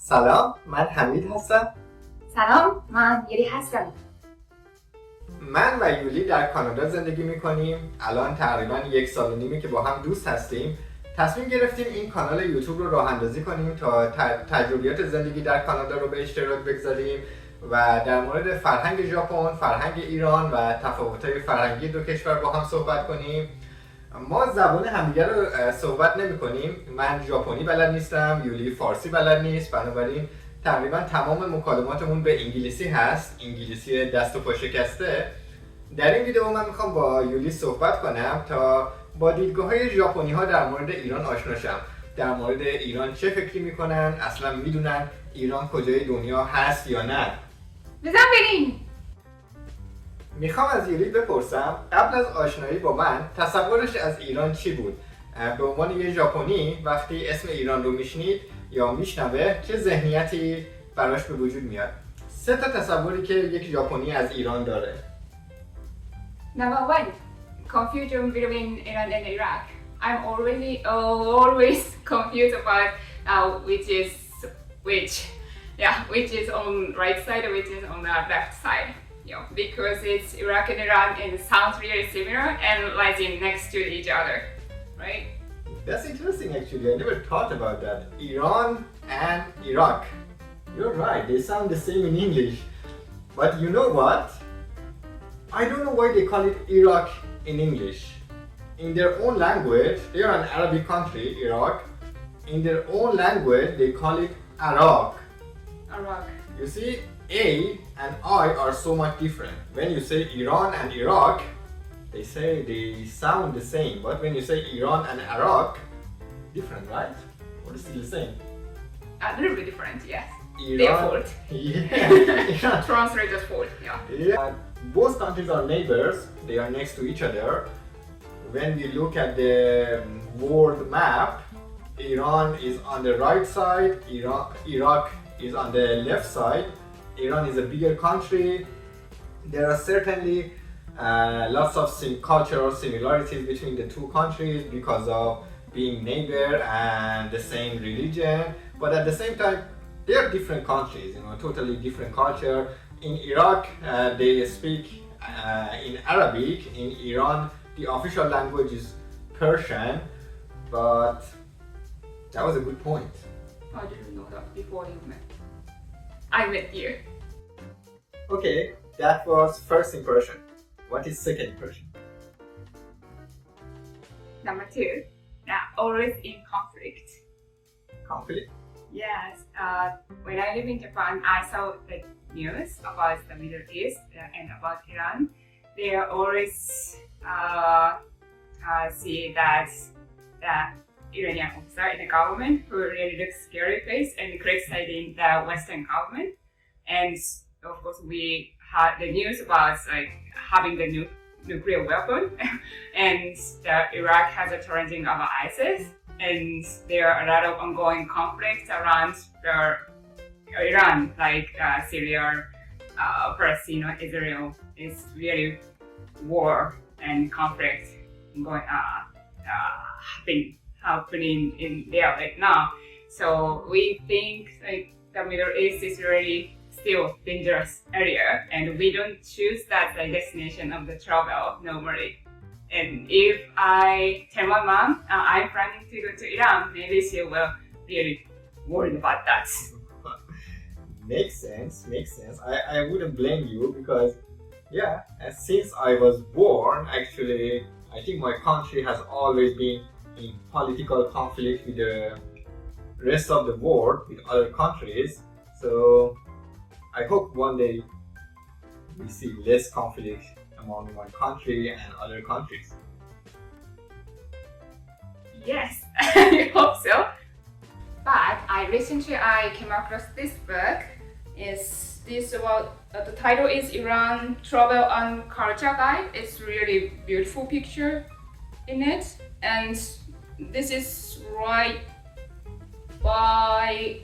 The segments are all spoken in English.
سلام، من حمید هستم. سلام، من یولی هستم. من و یولی در کانادا زندگی میکنیم. الان تقریبا 1 سال و نیمه که با هم دوست هستیم. تصمیم گرفتیم این کانال یوتیوب رو راه اندازی کنیم تا تجربیات زندگی در کانادا رو به اشتراک بگذاریم و در مورد فرهنگ ژاپن، فرهنگ ایران و تفاوت‌های فرهنگی دو کشور با هم صحبت کنیم. ما زبان همدیگه رو صحبت نمی‌کنیم. من ژاپنی بلد نیستم، یولی فارسی بلد نیست، بنابراین تقریبا تمام مکالماتمون به انگلیسی هست، انگلیسی دست و پا شکسته. در این ویدیو من میخوام با یولی صحبت کنم تا با دیدگاه‌های ژاپنی‌ها در مورد ایران آشنا شم. در مورد ایران چه فکری میکنن؟ اصلا میدونن ایران کجای دنیا هست یا نه؟ بزن بریم! میخوام از یولی بپرسم قبل از آشنایی با من تصورش از ایران چی بود؟ به عنوان یه ژاپنی وقتی اسم ایران رو میشنید یا میشنوه چه ذهنیتی براش به وجود میاد؟ 3 تا تصوری که یک ژاپنی از ایران داره. Number 1, confusion between Iran and Iraq. I'm always confused about which is on right side, which is on the left side. You know, because it's Iraq and Iran and it sounds really similar and lying next to each other, right? That's interesting actually. I never thought about that. Iran and Iraq. You're right, they sound the same in English. But you know what? I don't know why they call it Iraq in English. In their own language, they are an Arabic country, Iraq. In their own language, they call it Iraq. Iraq. You see, A and I are so much different. When you say Iran and Iraq, they sound the same. But when you say Iran and Iraq, different, right? Or is it the same? A little bit different, yes. Iran, Their fault. Yeah. Translator's fault, yeah. Yeah. Both countries are neighbors. They are next to each other. When we look at the world map, Iran is on the right side, Iraq is on the left side. Iran is a bigger country. There are certainly lots of cultural similarities between the two countries because of being neighbor and the same religion. But at the same time, they are different countries, totally different culture. In Iraq, they speak in Arabic. In Iran, the official language is Persian. But that was a good point. I didn't know that before I met you. Okay, that was first impression. What is second impression? Number 2, always in conflict. Conflict? Yes, when I live in Japan, I saw the news about the Middle East and about Iran. They are always see that the Iranian officer in the government who really looks scary face and criticizing the Western government. And of course, we had the news about having the nuclear weapon, and Iraq has a challenging of ISIS, and there are a lot of ongoing conflicts around Iran, like Syria, Palestine, Israel. It's really war and conflict going happening in there right now. So we think the Middle East is really still dangerous area, and we don't choose that as a destination of the travel normally. And if I tell my mom I'm planning to go to Iran, maybe she will really worry about that. Makes sense. I wouldn't blame you because, since I was born, actually, I think my country has always been in political conflict with the rest of the world, with other countries. So I hope one day we see less conflict among my country and other countries. Yes, I hope so. But recently I came across this book. The title is Iran Travel and Culture Guide. It's really beautiful picture in it, and this is right by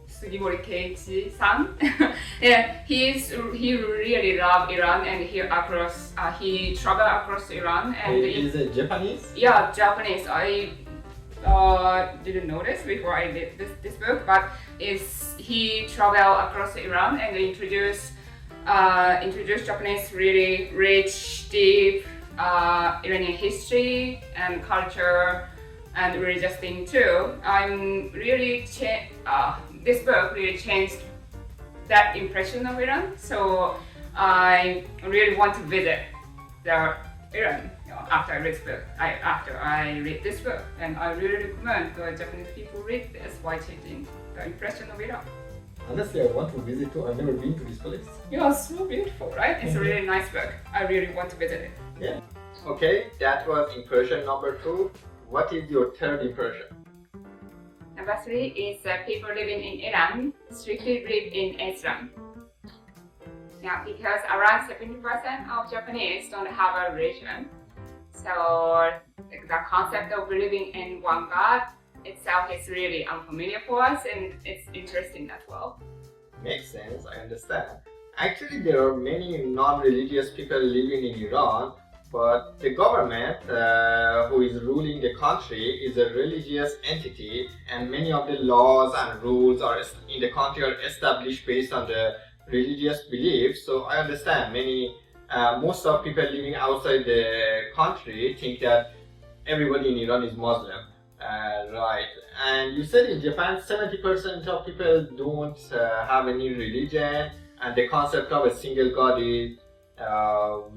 Keiichi-san. Yeah, he really loved Iran, and he traveled across Iran. And is it Japanese? Yeah, Japanese. I didn't know this before I did this book, but it's he traveled across Iran and introduced Japanese really rich, deep Iranian history and culture and religious thing too. This book really changed that impression of Iran. So I really want to visit Iran after I read this book, and I really recommend the Japanese people read this while changing the impression of Iran. Honestly, I want to visit too. I've never been to this place. Yeah, it's so beautiful, right? It's a really nice book. I really want to visit it. Yeah. Okay, that was impression number 2. What is your third impression? Number 3 is people living in Iran strictly believe in Islam. Now, because around 70% of Japanese don't have a religion, so the concept of believing in one God itself is really unfamiliar for us, and it's interesting as well. Makes sense, I understand. Actually, there are many non-religious people living in Iran, but the government who is ruling the country is a religious entity, and many of the laws and rules in the country are established based on the religious beliefs. So I understand most of people living outside the country think that everybody in Iran is Muslim. Right. And you said in Japan 70% of people don't have any religion, and the concept of a single God is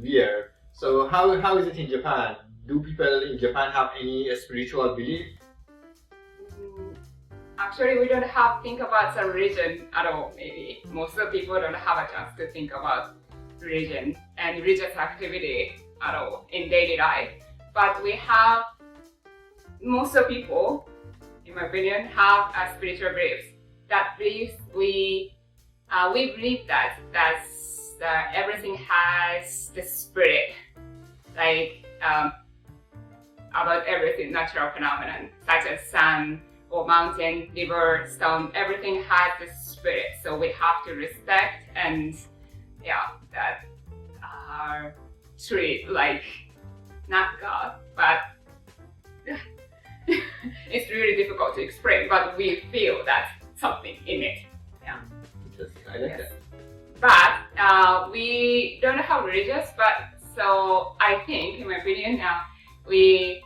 weird. So how is it in Japan? Do people in Japan have any spiritual belief? Actually, we don't have to think about the religion at all, maybe. Most of the people don't have a chance to think about religion and religious activity at all in daily life. But most of people, in my opinion, have a spiritual beliefs. That beliefs we believe that everything has the spirit, like about everything, natural phenomenon such as sun or mountain, river, stone, everything has the spirit. So we have to respect and that treat like not God, but it's really difficult to explain, but we feel that something in it. Yeah. Interesting. I like that. But we don't have religious, but so I think, in my opinion, we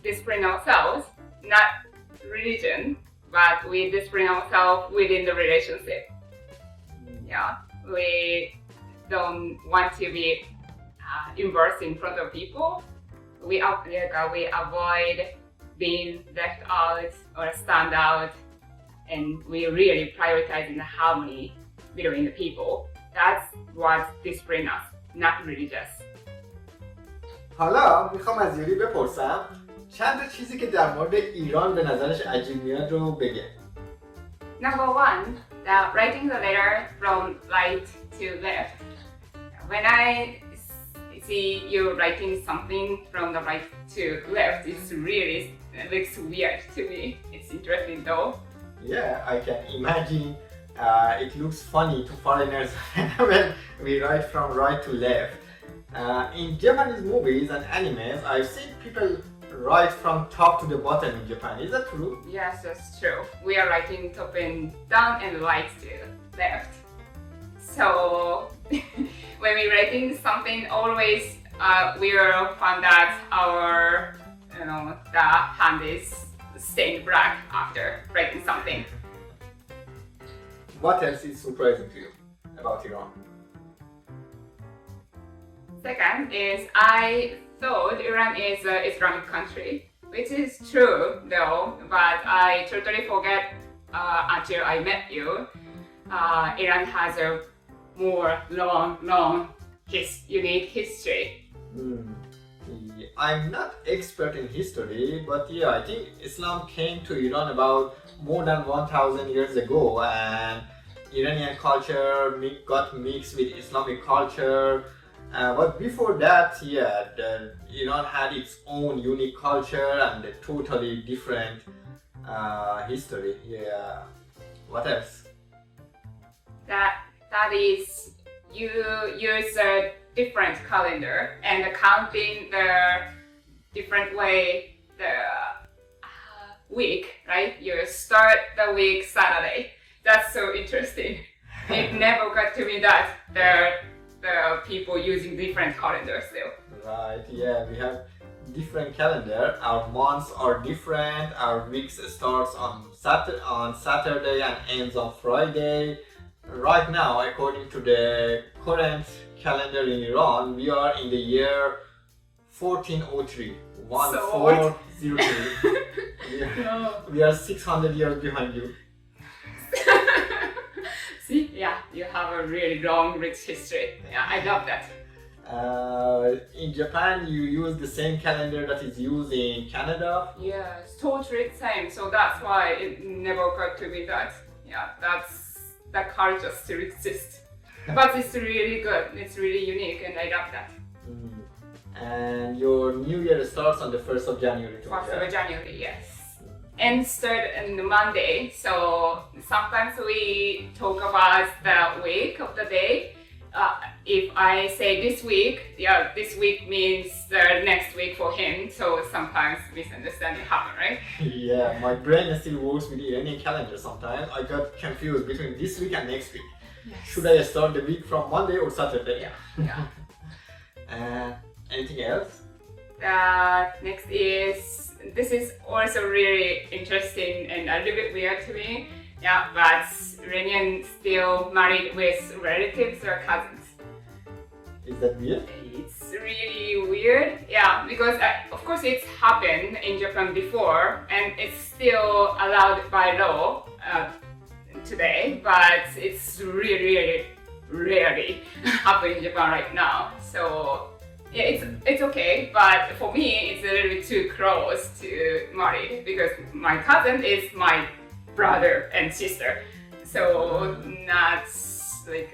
discipline ourselves, not religion, but we discipline ourselves within the relationship. Yeah, we don't want to be embarrassed in front of people. We avoid being left out or stand out, and we really prioritize the harmony between the people. That's what disciplines us, not religious. حالا میخوام از یولی بپرسم چند تا چیزی که در مورد ایران به نظرش عجیب میاد رو بگه. Number 1, writing the letter from right to left. When I see you writing something from the right to left, it looks weird to me. It's interesting though. Yeah, I can imagine it looks funny to foreigners when we write from right to left. In Japanese movies and animes, I've seen people write from top to the bottom in Japan. Is that true? Yes, that's true. We are writing top and down and right to left. So when we're writing something, always we will find that the hand is stained black after writing something. What else is surprising to you about Iran? Second is I thought Iran is an Islamic country, which is true though, but I totally forget until I met you. Iran has a more long, unique history. I'm not expert in history, but yeah, I think Islam came to Iran about more than 1,000 years ago, and Iranian culture got mixed with Islamic culture. But before that, Iran had its own unique culture and a totally different history. Yeah. What else? That is, you use a different calendar and counting the different way the week, right? You start the week Saturday. that's so interesting. It never got to me that the people using different calendars still. Right, yeah, we have different calendar. Our months are different. Our weeks starts on Saturday and ends on Friday. Right now, according to the current calendar in Iran, we are in the year 1403. 1403. We are 600 years behind you. See, yeah, you have a really long, rich history. Yeah, I love that. In Japan, you use the same calendar that is used in Canada. Yeah, it's totally the same. So that's why it never occurred to me that, yeah, that culture still exists. But it's really good. It's really unique, and I love that. And your new year starts on the 1st of January. 1st of January, yes. And start on Monday. So sometimes we talk about the week of the day. If I say this week, yeah, this week means the next week for him. So sometimes misunderstanding happen, right? Yeah, my brain still works with the Iranian calendar sometimes. I got confused between this week and next week. Yes. Should I start the week from Monday or Saturday? Yeah. Anything else? Next is, this is also really interesting and a little bit weird to me. Yeah, but Iranian still married with relatives or cousins. Is that weird? It's really weird, yeah, because of course it's happened in Japan before and it's still allowed by law today, but it's really rarely happen in Japan right now. So yeah, it's okay, but for me it's a little bit too close to married because my cousin is my brother and sister, so not like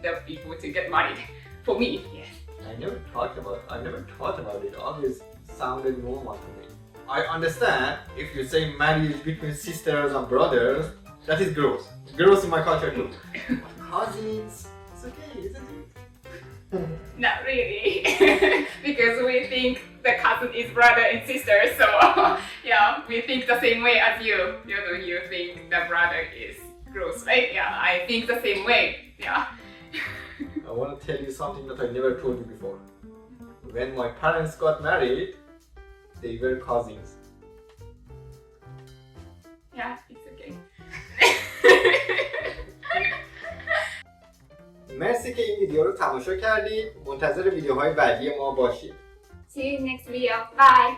the people to get married for me. Yes. I never thought about it. Always sounded normal to me. I understand if you say marriage between sisters and brothers, that is gross. Gross in my culture too. Cousins, it's okay, isn't it? Not really, because we think the cousin is brother and sister, so yeah, we think the same way as you. You know, you think the brother is gross, right? Yeah, I think the same way. Yeah. I want to tell you something that I never told you before. When my parents got married, they were cousins. Yeah, it's okay. مرسی که این ویدیو رو تماشا کردید. منتظر ویدیوهای بعدی ما باشید. See you next video. Bye.